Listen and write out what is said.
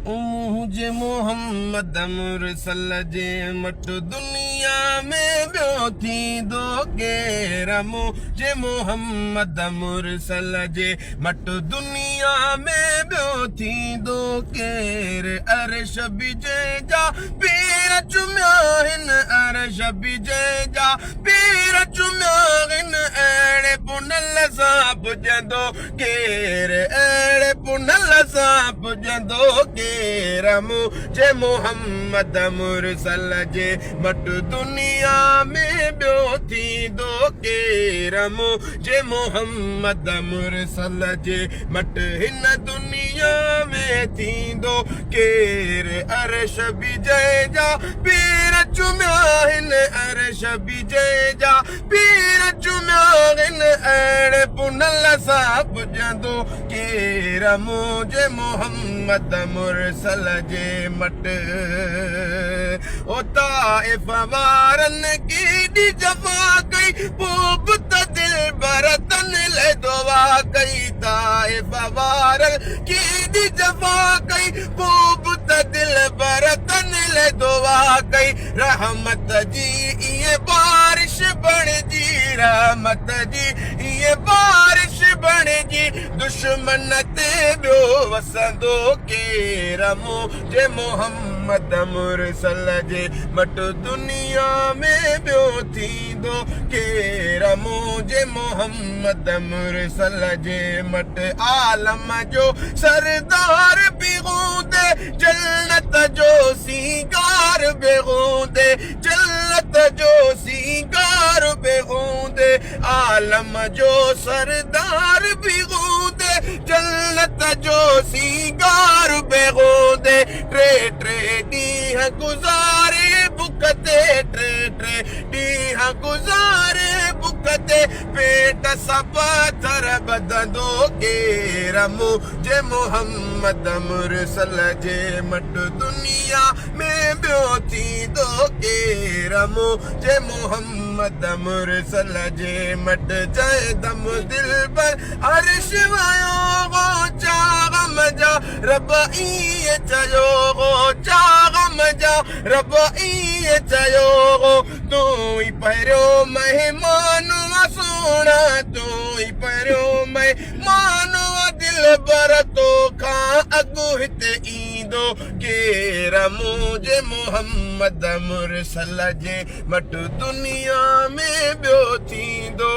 मुझे मोहम्मद मुरसल जे मट दुनिया में ॿियो थींदो केरु मुझे मोहम्मद मुरसल जे मट दुनिया में ॿियो थींदो केरु अर्श बिजे जा पीर चुमिया हिन अर्श बिजे जा पीर चुमिया हिन अहिड़े पुनल सां पुॼंदो केरु अहिड़े पुनल सां पुॼंदो केरु मुझे मोहम्मद मुरसल जे मट दुनिया में ॿियो थींदो केरु मुझे मोहम्मद मुरसल जे मट हिन दुनिया में थींदो केरु अर्श बिजे जा पीर चुमिया हिन अर्श बिजे जा पीर चुमिया हिन अहिड़े पुनल सां पुॼंदो केरु मुझे मोहम्मद मुरसल जे मट ओ ताइफ़ वारनि केॾी जफ़ा कई पोइ बि त दिलबर तन ले दुआ कई ताइफ़ वारनि केॾी जफ़ा कई पोइ बि त दिलबर तन ले दुआ कई रहमत जी इहे बारिश बणिजी रहमत जी इहे बारिश बणिजी दुश्मन ते ॿियो वसंदो केरु मुझे मोहम्मद मुरसल जे मट दुनिया में ॿियो थींदो केरु मुझे मोहम्मद मुरसल जे मट आलम जो सरदार बिगूंदे जन्नत जो सींगार बिगूंदे जन्नत जो सींगार बिगूंदे आलम जो सरदार बिगूंदे जन्नत जो सींगार बिगूंदे टे टे ॾींहं गुज़ारे बुख ते टे टे ॾींहं गुज़ारे बुख ते पेट सां पथर ॿधंदो केरु मुझे मोहम्मद मुरसल जे मट दुनिया में ॿियो थींदो केरु मुझे मोहम्मद मुरसल जे मट जंहिं दम दिलबर अर्श वयो हो चाग़म जा रब ईअं चयो हो चाग़म जा रब ईअं चयो हो तूं ई पहिरियों महिमान सोणा तूं ई पहिरियों महिमान दिलबर तोखां अॻु हिते ईंदो केरु मुझे मोहम्मद मुरसल जे मट दुनिया में ॿियो थींदो